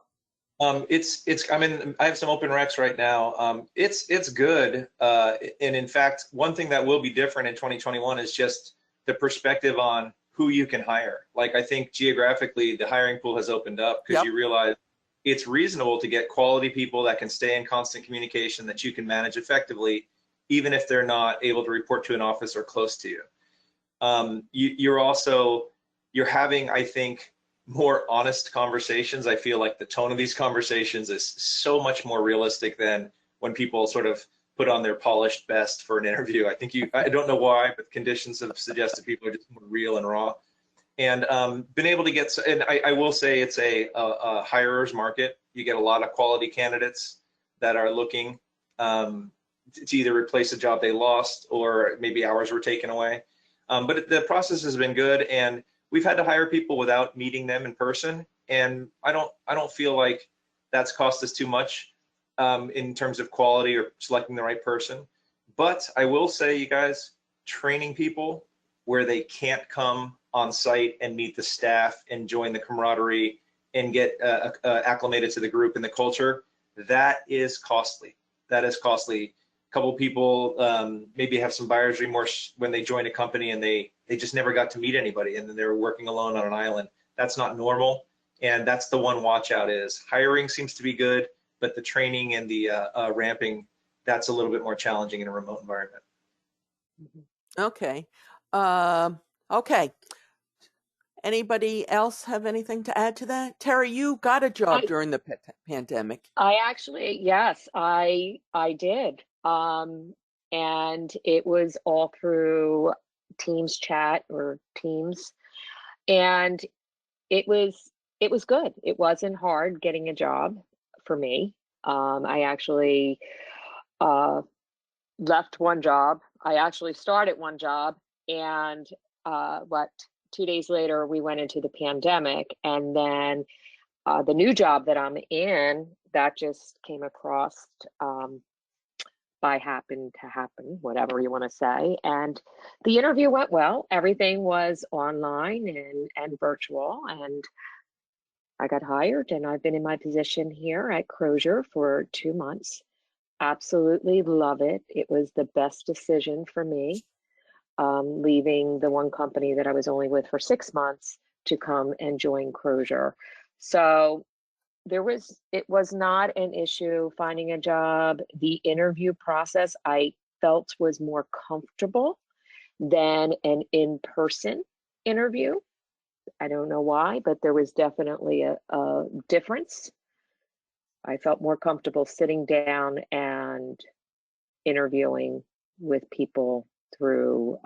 I mean, I have some open recs right now. It's good. And in fact, one thing that will be different in 2021 is just the perspective on who you can hire. Like, I think geographically, the hiring pool has opened up, because you realize it's reasonable to get quality people that can stay in constant communication, that you can manage effectively, even if they're not able to report to an office or close to you. You're having, I think, more honest conversations. I feel like the tone of these conversations is so much more realistic than when people sort of put on their polished best for an interview. I don't know why, but conditions have suggested people are just more real and raw. And been able to get, and I will say it's a hirer's market. You get a lot of quality candidates that are looking to either replace a job they lost, or maybe hours were taken away. But the process has been good, and we've had to hire people without meeting them in person, and I don't feel like that's cost us too much in terms of quality or selecting the right person. But I will say, you guys, training people where they can't come on site and meet the staff and join the camaraderie and get acclimated to the group and the culture, that is costly. That is costly. A couple of people maybe have some buyer's remorse when they join a company and they just never got to meet anybody, and then they're working alone on an island. That's not normal, and that's the one watch out. Is hiring seems to be good, but the training and the ramping, that's a little bit more challenging in a remote environment. Okay. Okay. Anybody else have anything to add to that? Teri, you got a job during the pandemic. I actually, yes, I did. And it was all through Teams chat or Teams, and it was good. It wasn't hard getting a job for me. I actually left one job. I actually started one job, and 2 days later, we went into the pandemic. And then the new job that I'm in, that just came across by happen to happen, whatever you want to say. And the interview went well. Everything was online and virtual. And I got hired, and I've been in my position here at Crozier for 2 months. Absolutely love it. It was the best decision for me, leaving the one company that I was only with for 6 months to come and join Crozier. So it was not an issue finding a job. The interview process I felt was more comfortable than an in-person interview. I don't know why, but there was definitely a difference. I felt more comfortable sitting down and interviewing with people through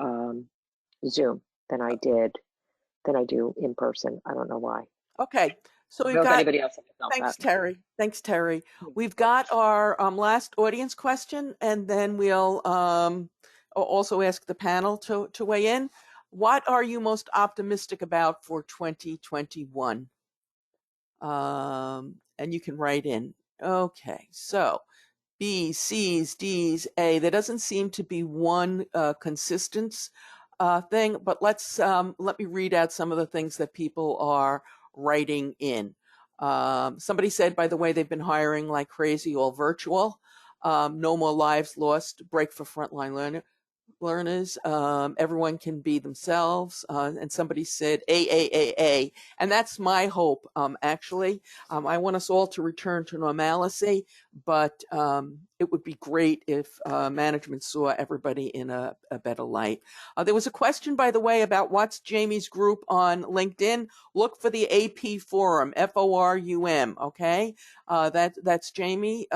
Zoom than I do in person. I don't know why. Okay, so I we've don't know if got. anybody else felt Thanks, that. Terry. Thanks, Terry. Yeah. We've got our last audience question, and then we'll also ask the panel to weigh in. What are you most optimistic about for 2021? And you can write in. Okay, so B, C's, D's, A. There doesn't seem to be one consistent thing, but let me read out some of the things that people are writing in. Somebody said, by the way, they've been hiring like crazy, all virtual. No more lives lost. Break for frontline learners. Everyone can be themselves. And somebody said AAAA. And that's my hope, actually. I want us all to return to normalcy, but it would be great if management saw everybody in a better light. There was a question, by the way, about what's Jamie's group on LinkedIn. Look for the AP Forum, FORUM, okay? That's Jamie.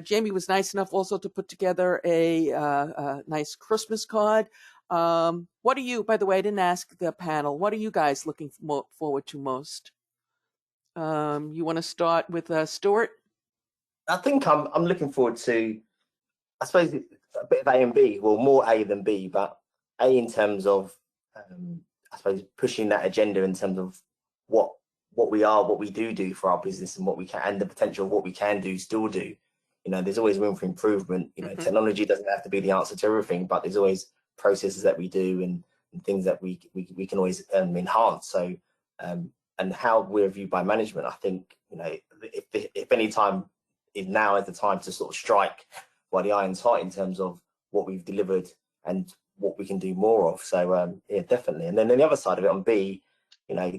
Jamie was nice enough also to put together a nice Christmas card. What are you, by the way, I didn't ask the panel, what are you guys looking forward to most? You want to start with Stewart? I think I'm looking forward to, I suppose, a bit of A and B, well, more A than B, but A in terms of, I suppose, pushing that agenda in terms of what we are, what we do for our business, and what we can, and the potential of what we can do, still do. You know, there's always room for improvement. You know, technology doesn't have to be the answer to everything, but there's always processes that we do and things that we can always enhance. So, and how we're viewed by management, I think, you know, if any time is now is the time to sort of strike while the iron's hot in terms of what we've delivered and what we can do more of. So, yeah, definitely. And then on the other side of it, on B, you know,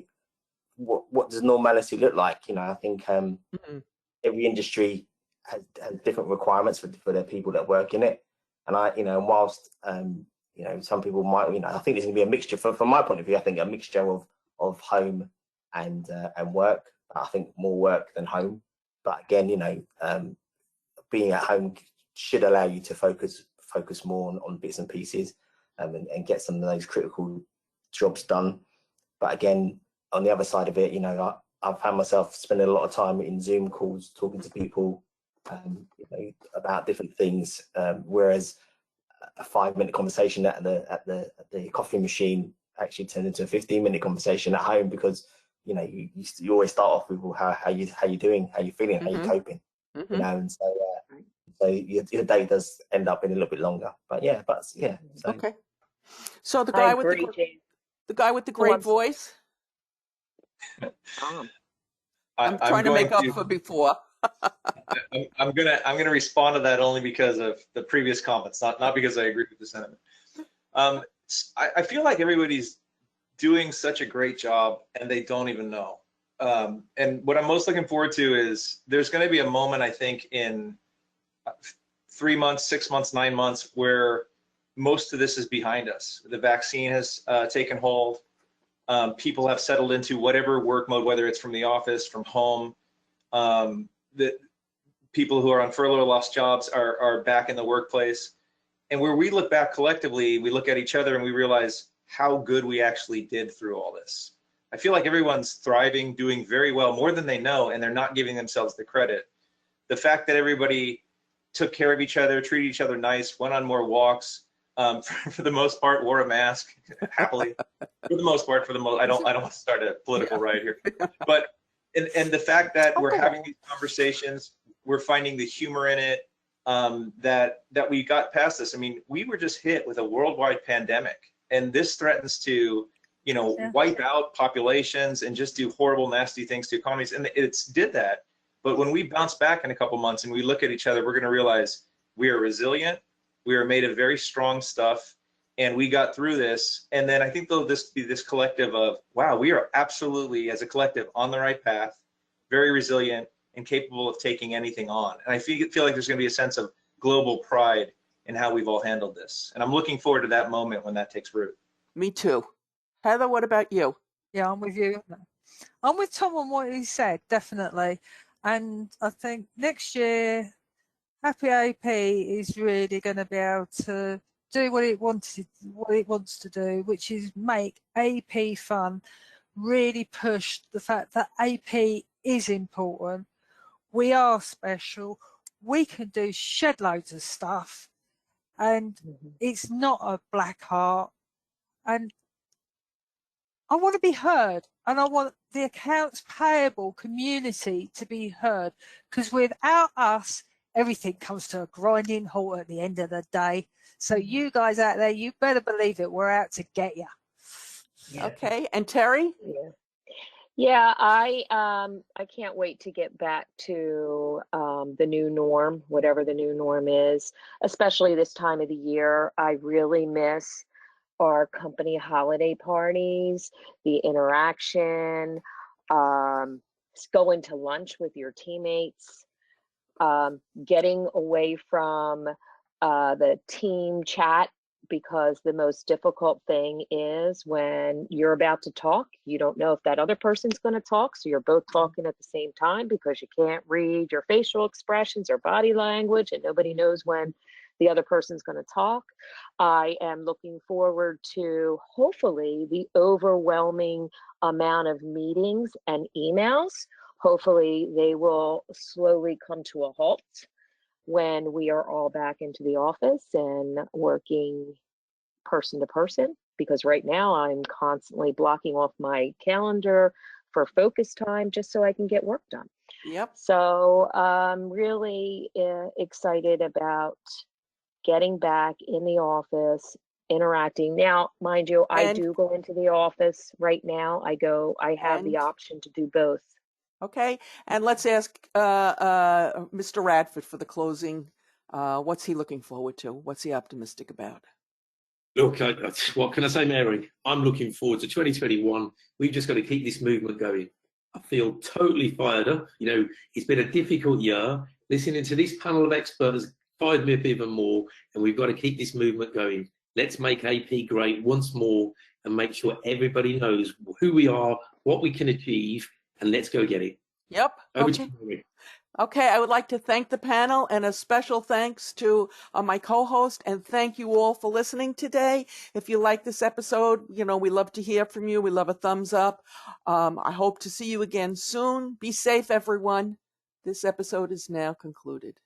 what does normality look like? You know, I think every industry has different requirements for their people that work in it. And you know, whilst you know, some people might, you know, I think there's going to be a mixture. From my point of view, I think a mixture of home and work. I think more work than home. But again, you know, being at home should allow you to focus more on bits and pieces and get some of those critical jobs done. But again, on the other side of it, you know, I've found myself spending a lot of time in Zoom calls talking to people, you know, about different things, whereas a 5-minute conversation at the coffee machine actually turned into a 15-minute conversation at home, because you know you always start off with, well, how you doing, how you feeling, how you coping, you know, and so your day does end up being a little bit longer. But yeah, so. Okay. So the guy with the great voice. I'm trying to make up for before. I'm gonna respond to that only because of the previous comments, not because I agree with the sentiment. I feel like everybody's doing such a great job and they don't even know. And what I'm most looking forward to is there's going to be a moment, I think, in 3 months, 6 months, 9 months, where most of this is behind us. The vaccine has taken hold. People have settled into whatever work mode, whether it's from the office, from home. The people who are on furlough, lost jobs are back in the workplace. And where we look back collectively, we look at each other and we realize how good we actually did through all this. I feel like everyone's thriving, doing very well, more than they know, and they're not giving themselves the credit. The fact that everybody took care of each other, treated each other nice, went on more walks, for the most part, wore a mask happily. For the most part, I don't want to start a political riot here, but and the fact that we're having these conversations, we're finding the humor in it, that we got past this. I mean, we were just hit with a worldwide pandemic, and this threatens to, wipe out populations and just do horrible, nasty things to economies. And it's did that. But when we bounce back in a couple months and we look at each other, we're going to realize we are resilient. We are made of very strong stuff, and we got through this. And then I think there'll just be this collective of, wow, we are absolutely, as a collective, on the right path, very resilient and capable of taking anything on. And I feel like there's going to be a sense of global pride in how we've all handled this. And I'm looking forward to that moment when that takes root. Me too. Heather, what about you? Yeah, I'm with you. I'm with Tom on what he said, definitely. And I think next year, Happy AP is really going to be able to do what it wants to do, which is make AP fun, really push the fact that AP is important. We are special. We can do shed loads of stuff, and it's not a black heart. And I want to be heard, and I want the accounts payable community to be heard, because without us, everything comes to a grinding halt at the end of the day. So you guys out there, you better believe it. We're out to get you. Yeah. Okay, and Teri? Yeah, I can't wait to get back to the new norm, whatever the new norm is, especially this time of the year. I really miss our company holiday parties, the interaction, going to lunch with your teammates, getting away from the team chat, because the most difficult thing is when you're about to talk, you don't know if that other person's going to talk, so you're both talking at the same time because you can't read your facial expressions or body language, and nobody knows when the other person's going to talk. I am looking forward to, hopefully, the overwhelming amount of meetings and emails. Hopefully they will slowly come to a halt when we are all back into the office and working person to person, because right now I'm constantly blocking off my calendar for focus time just so I can get work done. Yep. So I'm really excited about getting back in the office, interacting. Now, mind you, I do go into the office right now. I have the option to do both. Okay, and let's ask Mr. Radford for the closing. What's he looking forward to? What's he optimistic about? Look, what can I say, Mary? I'm looking forward to 2021. We've just got to keep this movement going. I feel totally fired up. It's been a difficult year. Listening to this panel of experts fired me up even more, and we've got to keep this movement going. Let's make AP great once more and make sure everybody knows who we are, what we can achieve, and let's go get it. Yep. Okay, I would like to thank the panel, and a special thanks to my co-host, and thank you all for listening today. If you like this episode, we love to hear from you. We love a thumbs up. I hope to see you again soon. Be safe, everyone. This episode is now concluded.